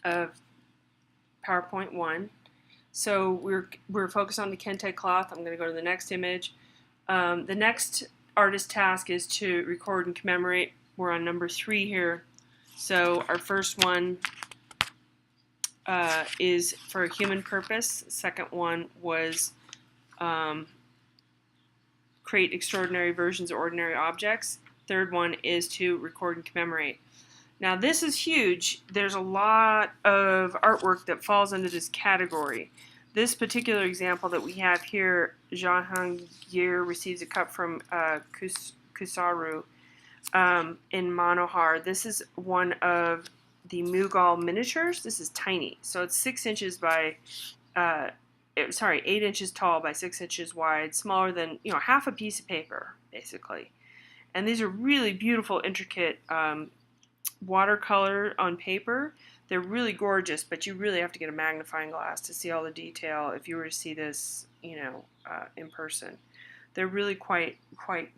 of PowerPoint 1. So we're focused on the kente cloth. I'm going to go to the next image. The next artist task is to record and commemorate. We're on number 3 here. So our first one is for a human purpose. Second one was create extraordinary versions of ordinary objects. Third one is to record and commemorate. Now this is huge. There's a lot of artwork that falls under this category. This particular example that we have here, Jahangir receives a cup from Kusaru in Manohar. This is one of the Mughal miniatures. This is tiny, so it's 6 inches by 8 inches tall by 6 inches wide, smaller than half a piece of paper basically. And these are really beautiful, intricate watercolor on paper. They're really gorgeous, but you really have to get a magnifying glass to see all the detail if you were to see this in person. They're really quite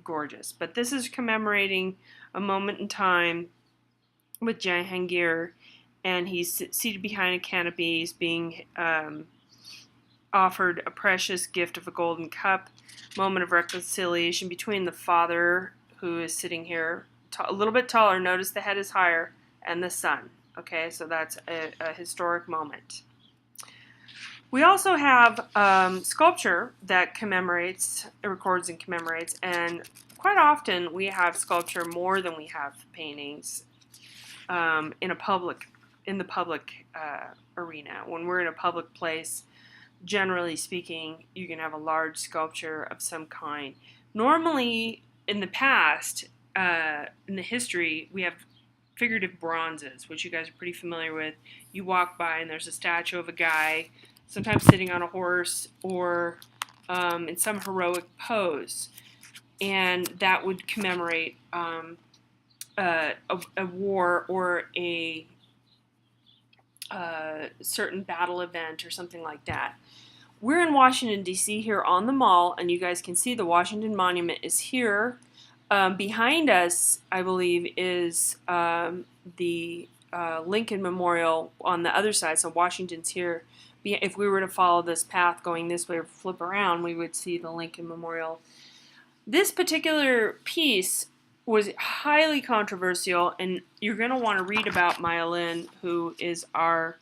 gorgeous. But this is commemorating a moment in time with Jahangir, and he's seated behind a canopy. He's being offered a precious gift of a golden cup. Moment of reconciliation between the father, who is sitting here a little bit taller, notice the head is higher, and the son. Okay, so that's a historic moment. We also have sculpture that commemorates, records and commemorates, and quite often we have sculpture more than we have paintings in the public arena. When we're in a public place, generally speaking, you can have a large sculpture of some kind. Normally, in the past, in the history, we have figurative bronzes, which you guys are pretty familiar with. You walk by and there's a statue of a guy, sometimes sitting on a horse or in some heroic pose, and that would commemorate a war or a certain battle event or something like that. We're in Washington, D.C. here on the Mall, and you guys can see the Washington Monument is here. Behind us, I believe, is the Lincoln Memorial on the other side, so Washington's here. If we were to follow this path going this way or flip around, we would see the Lincoln Memorial. This particular piece was highly controversial, and you're going to want to read about Maya Lin, who is our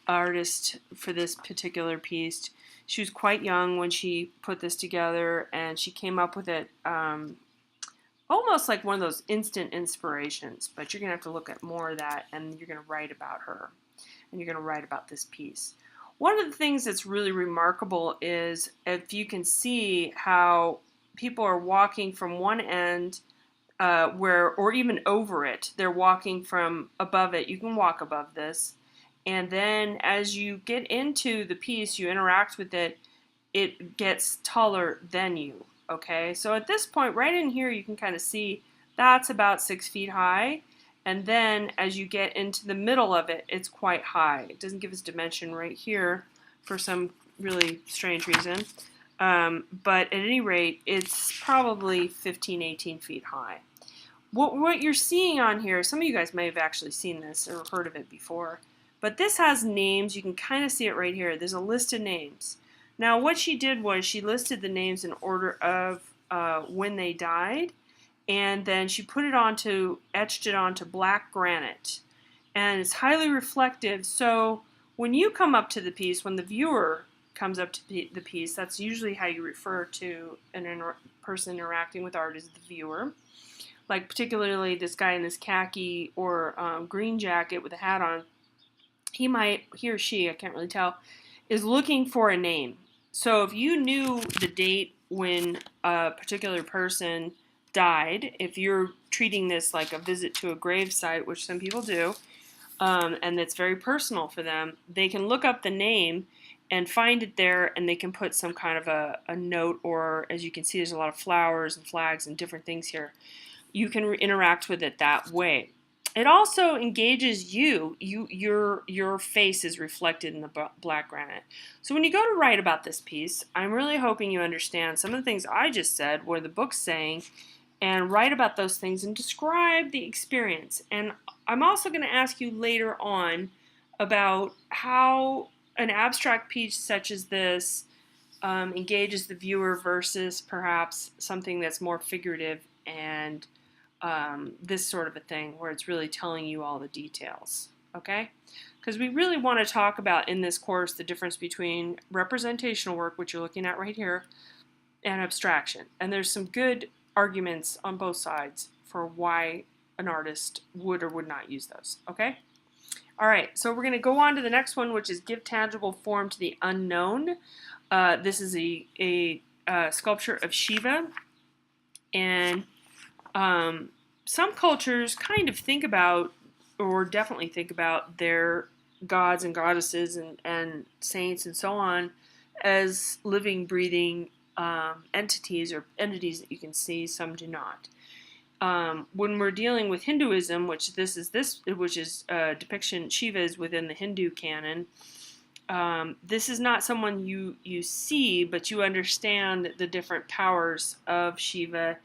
artist for this particular piece. She was quite young when she put this together, and she came up with it almost like one of those instant inspirations, but you're going to have to look at more of that, and you're going to write about her, and you're going to write about this piece. One of the things that's really remarkable is if you can see how people are walking from one end or even over it. They're walking from above it. You can walk above this. And then as you get into the piece, you interact with it, it gets taller than you. Okay, so at this point, right in here, you can kind of see that's about 6 feet high. And then as you get into the middle of it, it's quite high. It doesn't give us dimension right here for some really strange reason. But at any rate, it's probably 15, 18 feet high. What you're seeing on here, some of you guys may have actually seen this or heard of it before, but this has names. You can kind of see it right here. There's a list of names. Now, what she did was she listed the names in order of when they died, and then she etched it onto black granite. And it's highly reflective, so when you come up to the piece, when the viewer comes up to the piece, that's usually how you refer to a person interacting with art, as the viewer. Like particularly this guy in this khaki or green jacket with a hat on, he or she, I can't really tell, is looking for a name. So if you knew the date when a particular person died, if you're treating this like a visit to a grave site, which some people do, and it's very personal for them, they can look up the name and find it there, and they can put some kind of a note, or as you can see, there's a lot of flowers and flags and different things here. You can interact with it that way. It also engages you. Your face is reflected in the black granite. So when you go to write about this piece, I'm really hoping you understand some of the things I just said, what the book's saying, and write about those things and describe the experience. And I'm also going to ask you later on about how an abstract piece such as this engages the viewer versus perhaps something that's more figurative and this sort of a thing where it's really telling you all the details, okay? Because we really want to talk about in this course the difference between representational work, which you're looking at right here, and abstraction. And there's some good arguments on both sides for why an artist would or would not use those, okay? All right, so we're going to go on to the next one, which is give tangible form to the unknown. This is a sculpture of Shiva, and some cultures kind of think about, or definitely think about, their gods and goddesses and saints and so on as living, breathing entities or entities that you can see. Some do not. When we're dealing with Hinduism, which is a depiction, Shiva is within the Hindu canon. This is not someone you see, but you understand the different powers of Shiva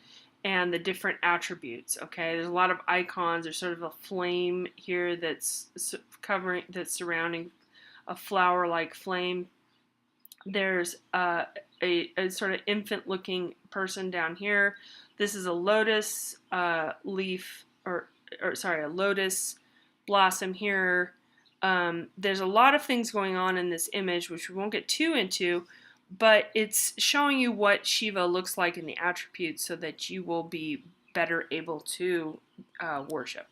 and the different attributes. Okay, there's a lot of icons. There's sort of a flame here that's surrounding a flower-like flame. There's a sort of infant-looking person down here. This is a lotus leaf, or sorry, a lotus blossom here. There's a lot of things going on in this image, which we won't get too into, but it's showing you what Shiva looks like in the attributes so that you will be better able to worship.